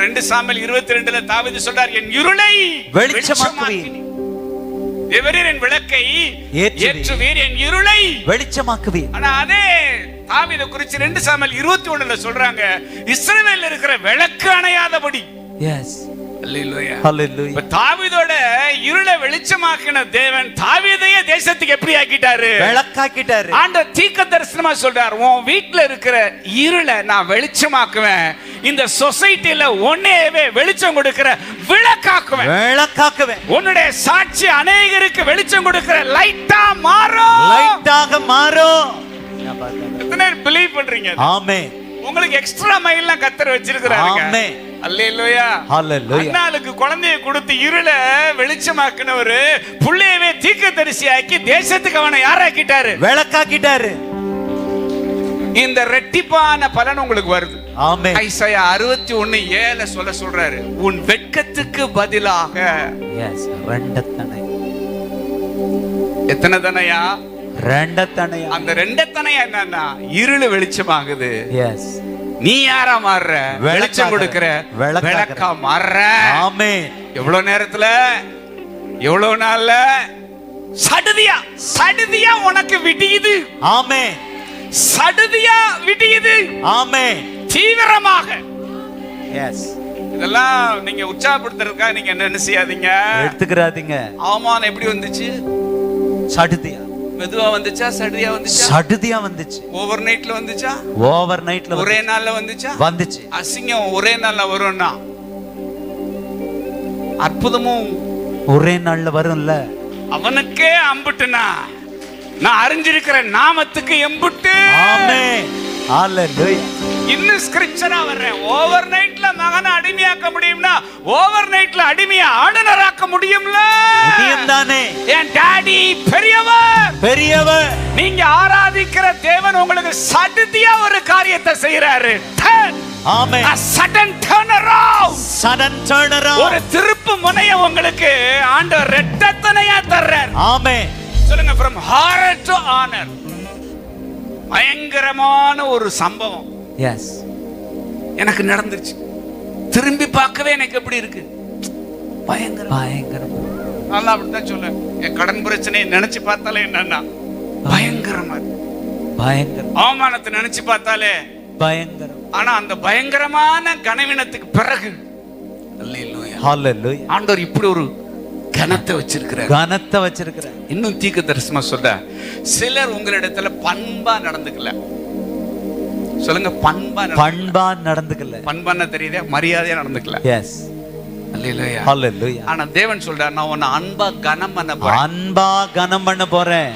2 Samuel 22 தாவீது சொல்றார், என் இருளை வெளிச்சமாக்குவீர், தேவரீர் என் விளக்கை ஏற்றுவீர், என் இருளை வெளிச்சமாக்குவீர். ஆனா அதே தாவீதை குறித்து 2 சாமுவேல் 21 சொல்றாங்க, இஸ்ரவேல்ல இருக்கிற விளக்கு அணையாதபடி. எஸ், அல்லேலூயா, ஹல்லேலூயா. தாவீதோட இருளை வெளிச்சமாக்கின தேவன் தாவீதையே தேசத்துக்கு எப்படி ஆக்கிட்டாரு? விளக்காக்கிட்டாரு. ஆண்டவர் தீர்க்கதரிசனமா சொல்றார், உன் வீட்ல இருக்கிற இருளை நான் வெளிச்சமாக்குவேன், இந்த சொசைட்டில உன்னையவே வெளிச்சம் கொடுக்கிற விளக்காக்குவேன், விளக்காக்குவேன். உன்னுடைய சாட்சி அநேகருக்கு வெளிச்சம் கொடுக்கிற லைட்டா மாறும், லைட்டாக மாறும். எத்தனை பிலீவ் பண்றீங்க? ஆமென். உங்களுக்கு எக்ஸ்ட்ரா மைல்லாம் கர்த்தர் வச்சிருக்கிறாரு. ஆமென், அல்லேலூயா, ஹல்லேலூயா. அன்னாளுக்கு குழந்தையை கொடுத்து இருளை வெளிச்சமாக்குனவரு புள்ளையவே தீர்க்கதரிசி ஆக்கி தேசத்துக்கு அவனை யாராக்கிட்டாரு? விளக்காக்கிட்டாரு. இந்த ரெட்டிப்பான பலன் உங்களுக்கு வருது. ஆமென். ஐசாயா 61:7 சொல்றாரு, உன் வெட்கத்துக்கு பதிலாக எஸ், ரெண்டத்தனை. எத்தனை தனையா? ரெண்டத்தனை. அந்த ரெண்டத்தனை என்னன்னா இருளு வெளிச்சமாகுது. எஸ், நீ யாரா மாறுற? வெளிச்சம் கொடுக்கிற விளக்கா மாறுற. ஆமென். எவ்வளவு நேரத்துல, எவ்வளவு நாள்ல சடுதியா சடுதியா உனக்கு விடியுது. ஆமென். சடுதியா விடியுது. ஆமென். தீவிரமாக. எஸ், இதெல்லாம் நீங்க உற்சாகப்படுத்துறதுக்கா நீங்க என்ன செய்யாதீங்க, எடுத்துக்கிறாதீங்க. அவமானம் எப்படி வந்துச்சு? சடுதியா மெதுவா வந்துச்சா? சடுதியா வந்துச்சா? சடுதியா வந்துச்சு. ஓவர் நைட்ல வந்துச்சா? ஓவர் நைட்ல ஒரே நாள்ல வந்துச்சா? வந்துச்சு. அசிங்கம் ஒரே நாள்ல வரும்னா, அற்புதமும் ஒரே நாள்ல வரும்ல. அவனுக்கே அம்புட்டுனா, நான் அறிஞ்சிருக்கிற நாமத்துக்கு எம்புட்டு. ஆமென், ஹல்லேலூயா. இன்னும் ஸ்கிரிப்சரா வர்றேன். ஓவர் நைட்ல மகனை அடிமையாக்க முடியும்னா, ஓவர் நைட்ல அடிமையா ஆளுநராக்க முடியும்ல? முடியும் தானே. என் டாடி பெரியவர், பெரியவர். நீங்க ஆராதிக்கிற தேவன் உங்களுக்கு சடுதியா ஒரு காரியத்தை செய்யறாரு. ஆமென். a sudden turnaround, sudden turnaround. ஒரு திருப்பு முனைய உங்களுக்கு ஆண்டவர் ரெட்டத்தனையா தர்றார். ஆமென். சொல்லுங்க, from horror to honor. பயங்கரமான ஒரு சம்பவம் எஸ், எனக்கு நடந்துச்சு. திரும்பி பார்க்கவே எனக்கு எப்படி இருக்கு? பயங்கரம், பயங்கரம். நல்லா அப்படித்தான் சொல்ல. என் கடன் பிரச்சனையை நினைச்சு பார்த்தாலே என்னன்னா பயங்கரமா இருக்கு. பயங்கரம். அவமானத்தை நினைச்சு பார்த்தாலே பயங்கரம். ஆனா அந்த பயங்கரமான கனவினத்துக்கு பிறகு அல்லேலூயா, ஹல்லேலூயா, ஆண்டவர் இப்படி ஒரு கனத்தை வச்சிருக்கிறார். கனத்தை வச்சிருக்கிறார். இன்னும் தீர்க்கதரிசனமா சொல்ற, சிலர் உங்களிடத்துல பண்பா நடந்துக்கல. சொல்லுங்க, பண்பா நடந்துக்கல. பண்பான தெரியுதே, மரியாதையா நடந்துக்கல. எஸ், அல்லேலூயா, ஹல்லேலூயா. ஆனா தேவன் சொல்றார், நான் உன்னை அன்பா கனம் பண்ண போறேன். அன்பா கனம் பண்ண போறேன்.